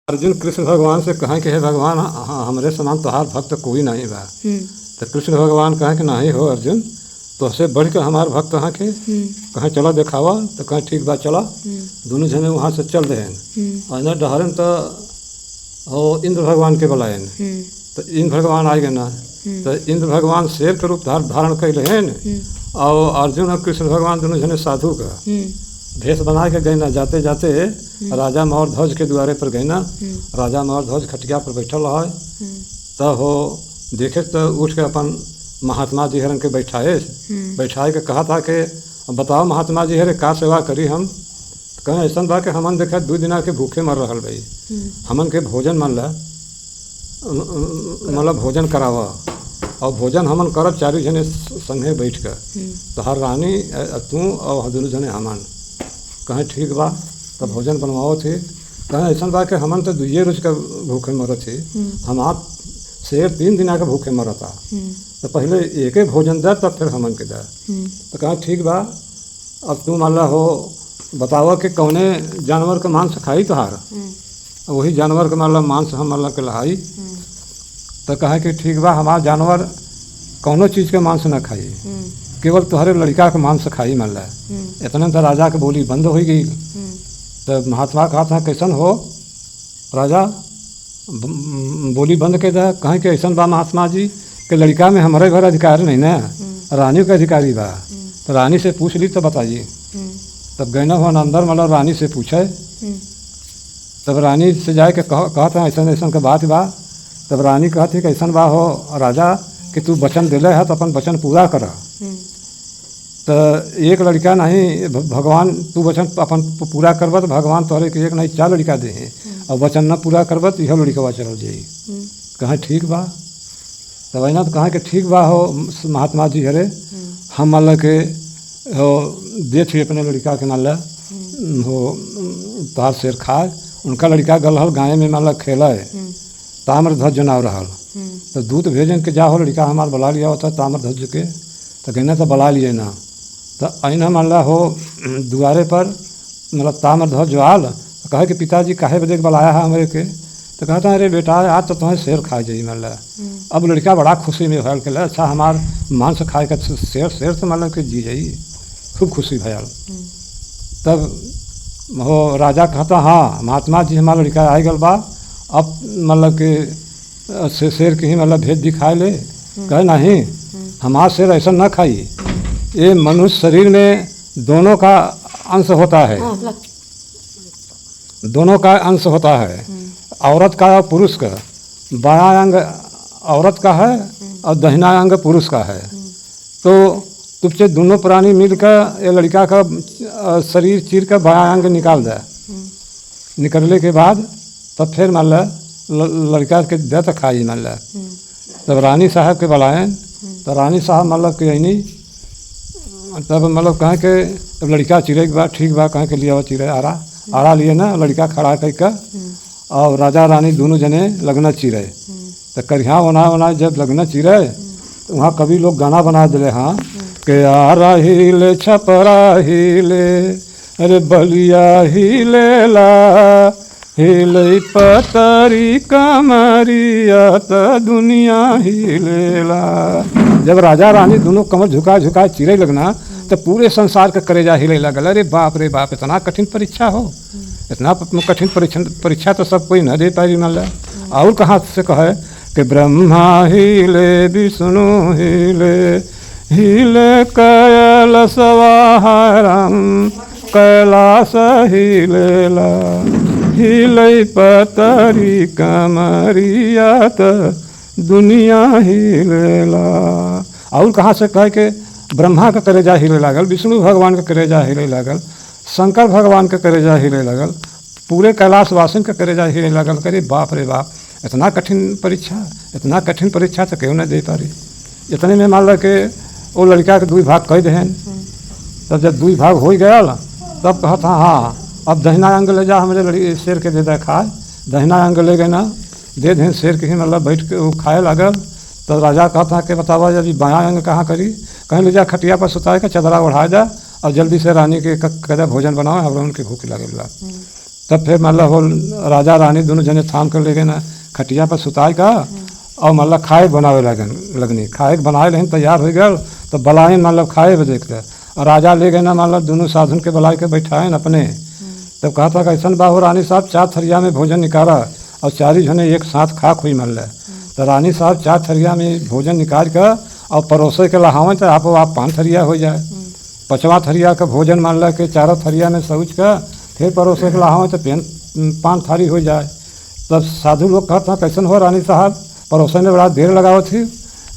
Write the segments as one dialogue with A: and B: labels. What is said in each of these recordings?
A: अर्जुन कृष्ण भगवान से कहें कि हे भगवान हमरे समान तोहार भक्त कोई नहीं बा। तो कृष्ण भगवान कहें कि नहीं हो अर्जुन, तोहसे बढ़ के हमार भक्त हैं के कहें चला देखावा। तो कहें ठीक बा चला। दोनों जने वहाँ से चल रहे हैं और डहरन तो हो इंद्र भगवान के बुलायन। तो इंद्र भगवान आ गए ना, तो इंद्र भगवान शेर के रूप धारण कैले हैं और अर्जुन और कृष्ण भगवान दोनों जने साधु का भेष बना के गए ना। जाते जाते राजा मौर ध्वज के द्वारे पर गए ना। राजा मौर ध्वज खटिया पर बैठल है। तो हो देखे तो उठ के अपन महात्मा जी हरन के बैठाए के कहा था कि बताओ महात्मा जी हरे का सेवा करी हम। कहें ऐसा बा कि हमन देखा 2 दिन के भूखे मर रहा भाई, हमन के भोजन मतलब भोजन करावा और भोजन हमन करब 4 जने संगे बैठ कर। तो हर रानी तू और दोनों जने हमन। कहें ठीक बा। तो भोजन बनवाओ थे। कहें ऐसा बा कि हमन तो 2 रोज का भूखे मरत थे, हम आप शेर 3 दिन के भूखे मरता। तो पहले एक भोजन दे तब फिर हमन के दे। तो कहें ठीक बा। अब तू मान ला हो बताओ कि कौने जानवर का मांस खाई तोहार। वही जानवर का मान ला मांस हम मान ला के लहाई। तो कहे कि ठीक बा, हमार जानवर कौनो चीज़ के मांस ना खाई, केवल तुम्हारे लड़का के मांस खाई मान ला। इतने तो राजा के बोली बंद हो गई। तो महात्मा कहा था कैसन हो राजा, बोली बंद के दे। कहें कि ऐसा बा महात्मा जी कि लड़का में हमारे घर अधिकार नहीं ना, रानी का अधिकारी बा। तो रानी से पूछ ली तो बताइए। तब गए ना हो अंदर मतलब रानी से पूछे। तब रानी से जाए के कहा था ऐसा ऐसा के बात बा। तब रानी कहती कि ऐसा बा हो राजा कि तू वचन दिले है तो अपन वचन पूरा कर। तो एक लड़का नहीं भगवान, तू वचन अपन पूरा करब तो भगवान तोहरे के एक नहीं 4 लड़का दे हैं, और वचन न पूरा करब तो यह लड़का चल जाई। कहें ठीक बा। तब ना तो कहें कि ठीक बा हो महात्मा जी हरे, हम मान के हो देख अपने लड़का के मान हो तोहार शेर खाए। उनका लड़का गलहल गाय में मान खेला ताम्रध्वज जनाव रहा। तो दूत भेजन के जा हो लड़का हमार बुला लिया होता ताम्रध्वज के। तो कहना तो बुला लिए ना। तो अना मान ला हो द्वारे पर मतलब ताम्रध्वज जो आल। तो कहे कि पिताजी काहे बदे बुलाया है हमारे के। तो कहता अरे बेटा आज तो तुम्हें शेर खा जाइए मान ला। अब लड़का बड़ा खुशी में भयल के अच्छा हमार मांस खाए का शेर तो मान के जी जाइए, खूब खुशी भयल। तब हो राजा कहता हाँ महात्मा जी हमारा लड़का आ गल बा, अब मतलब कि शेर के ही मतलब भेद दिखाए ले। कहे नहीं हमारा शेर ऐसा न खाई, ये मनुष्य शरीर में दोनों का अंश होता है, दोनों का अंश होता है, औरत का और पुरुष का। बायां अंग औरत का है और दाहिना अंग पुरुष का है। तो तुझसे दोनों प्राणी मिलकर ये लड़का का शरीर चीर कर बायां अंग निकाल दे। निकलने के बाद तब फिर मान ला लड़का के दे तो खाई मान ला। तब रानी साहब के बुलाएं। तो रानी साहब मतलब कि नहीं तब मतलब कहें कि तब लड़का चिरे के बाद ठीक बा। कहें के लिया चिरे आड़ा लिए ना लड़का खड़ा कर और राजा रानी दोनों जने लगना चिरे। तो करिया बना जब लगना चिरे तो वहाँ कभी लोग गाना बना दिले हाँ कि आरा हिले छपरा हिले अरे बलिया हिले ला हिले पतरी कमरिया त दुनिया हिलेला। जब राजा रानी दोनों कमर झुका झुका चिरे लगना तो पूरे संसार का करेजा हिले लगल। अरे बाप रे बाप, इतना कठिन परीक्षा हो, इतना कठिन परीक्षा तो सब कोई न दे पाई मान ला। और कहाँ से कहे कि ब्रह्मा हिले विष्णु हिले हिले कैल सवाहरम कैलास हिलेला हिले पतरी कमरिया त दुनिया हिलेला। और कहाँ से कहे कि ब्रह्मा का करेजा हिले लागल, विष्णु भगवान का करेजा हिले लागल, शंकर भगवान का करेजा हिले लागल, पूरे कैलाश वासिन का करेजा हिले लागल। करे बाप रे बाप, इतना कठिन परीक्षा तो क्यों न दे पा रही। इतने में मान लो कि वो लड़का के 2 भाग कह दें। तब जब 2 भाग हो गया तब कहा था हाँ अब दहिना अंग ले जा हमारे शेर के दे दे खाए। दहिना अंग ले गए ना दे दें शेर के ही मतलब बैठ के वो खाए लागल। तो राजा कहता कि बतावा जब बायां अंग कहाँ करी। कहीं ले जा खटिया पर सुताए का चदरा ओढ़ा जा और जल्दी से रानी के कदा भोजन बनाओ, हम उनके भूख लगे। तब फिर मतलब वो राजा रानी दोनों जने थाम कर ले गए ना खटिया पर सुताई का और मतलब खाए बनावे लगनी खाए बनाए लेकिन तैयार हो गए तो बलाए मतलब खाए देख कर और राजा ले गए ना मतलब दोनों साधुन के बुलाए के बैठाए अपने। तब कहा था कैसन बाहू रानी साहब 4 थरिया में भोजन निकाला और चारी जने एक साथ खाक हुई मल तो रानी साहब 4 थरिया में भोजन निकाल कर और परोसे के लहावें तो आप 5 थरिया हो जाए। 5वां थरिया का भोजन मान ला के 4 थरिया में सऊच कर फिर परोसे के लहावें तो 5 थारी हो जाए। तब साधु लोग कहता कैसन हो रानी साहब परोसे में बड़ा देर लगाओ थी।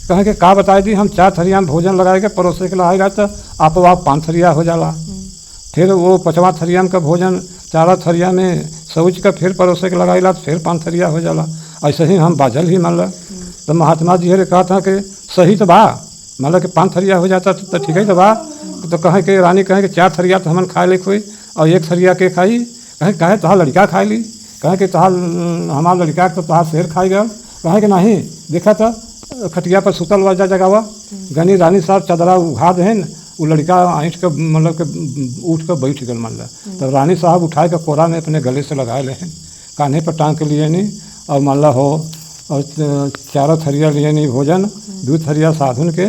A: कहें कि का बताई दी हम 4 थरिया में भोजन लगाएगा परोसे के लाएगा तो आप 5 थरिया हो जाला। फिर वो 5वां थरिया का भोजन 4 थरिया में सऊच का फिर परोसे के लगाएगा तो फिर 5 थरिया हो जाला। ऐसे ही हम बाजल ही मान ला। तो महात्मा जी ने कहा था कि सही तो बा मतलब कि 5 थरिया हो जाता तो ठीक है तो बा। तो कहें कि रानी कहें कि 4 थरिया तो हमन खाए ले कोई और 1 थरिया के खाई। कहें तोहार लड़का खाई ली। कहें कि तोहार हमार लड़का तो तोहार शेर खाई गया। कहें कि नहीं देखा था खटिया पर सुतल वजह जगावा गनी रानी साहब चदरा उघा देन वो लड़का ऐंठ के मतलब के उठ कर बैठ गल मान ला। तो रानी साहब उठाए के कोरा में अपने गले से लगाए लेन कान्हे पर टांग के लिए नहीं और मान ला हो और 4 थरिया लिए नहीं भोजन 2 थरिया साधुन के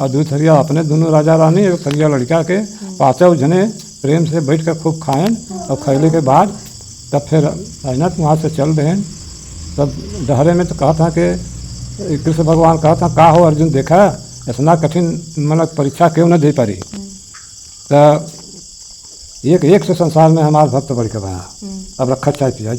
A: और 2 थरिया अपने दोनों राजा रानी 1 थरिया लड़का के 5 जने प्रेम से बैठ कर खूब खाएं और खैले के बाद तब फिर अनत वहाँ से चल दें। तब डहरे में तो कहा था कि कृष्ण भगवान कहा था का हो अर्जुन देखा इतना कठिन मतलब परीक्षा क्यों न दे पारी। तो एक से संसार में हमारे भक्त बढ़ के बना अब रखा चाय पिया।